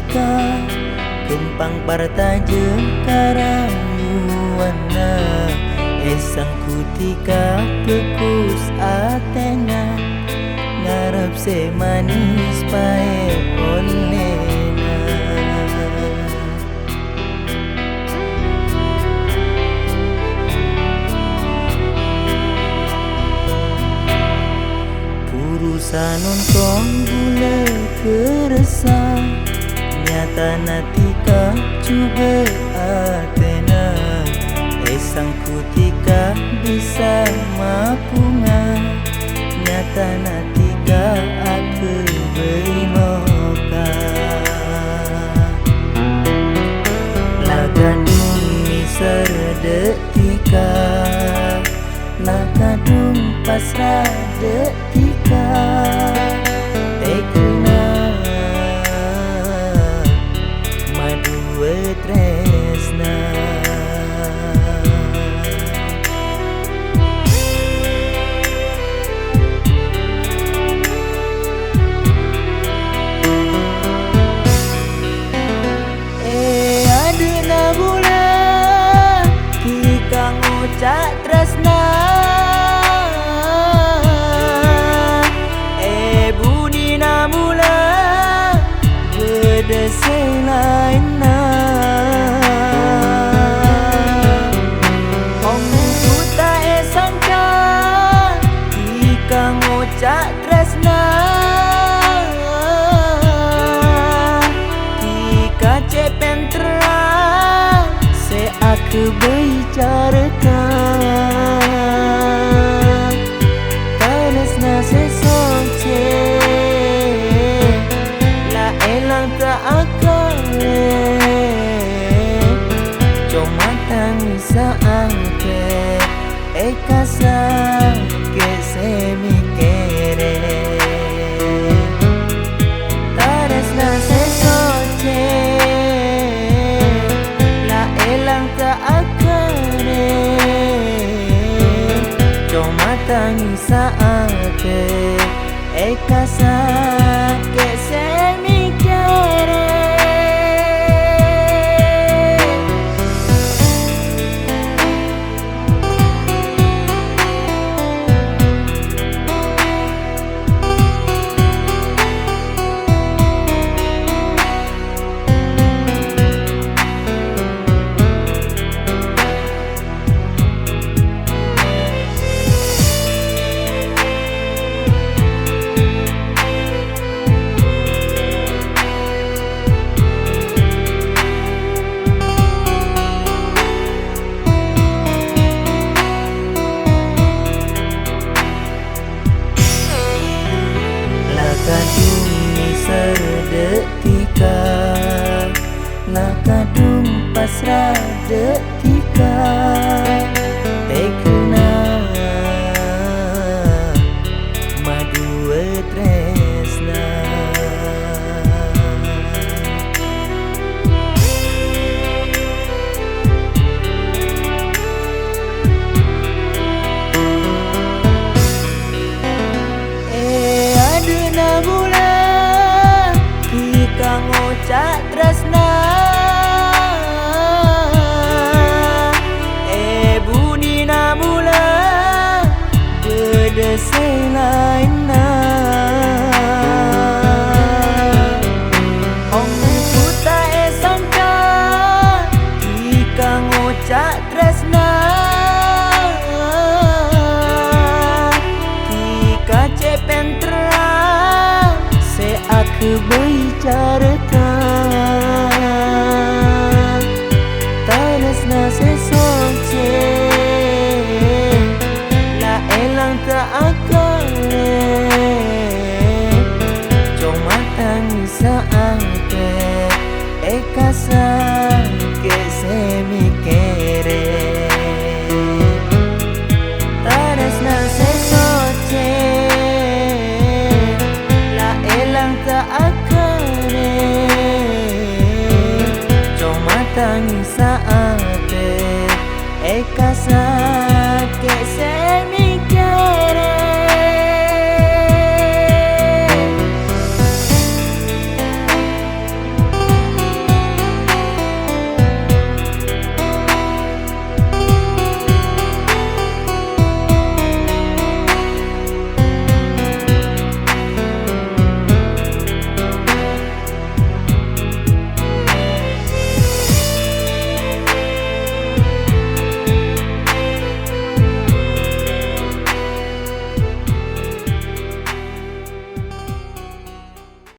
tika Kempang parta karayuana Esang kutika kekus Athena Ngarep se manis pae olena Purusa nonton gula keresah Nyata natika coba Athena Esang kutika bisa mapunga Nyata natika aku berinoka Lagadung serdetika Lagadung pasrah detika Tekuna madue tresna Cak tresna budina mula bedese lainna Om buta sangka jika ngocak tresna jika cepen terang se aku bicarakan Saangke ekasa ke semi kere Taresna se soce la elang ta akare Cuma tangi saangke ekasa ke semi kere Serdetika Lakadung pasrah detika Tekuna madue tresna aduna gula Cak tresna budina mula bedese lainna Om buta sangka jika ngocak tresna jika cepen terang se aku bicarakan Tanesna se soce la elang ta akare Cuma tangi saangke ekasa ke semi kere Tanesna se soce la elang ta akare Cuma tangi saate ekasa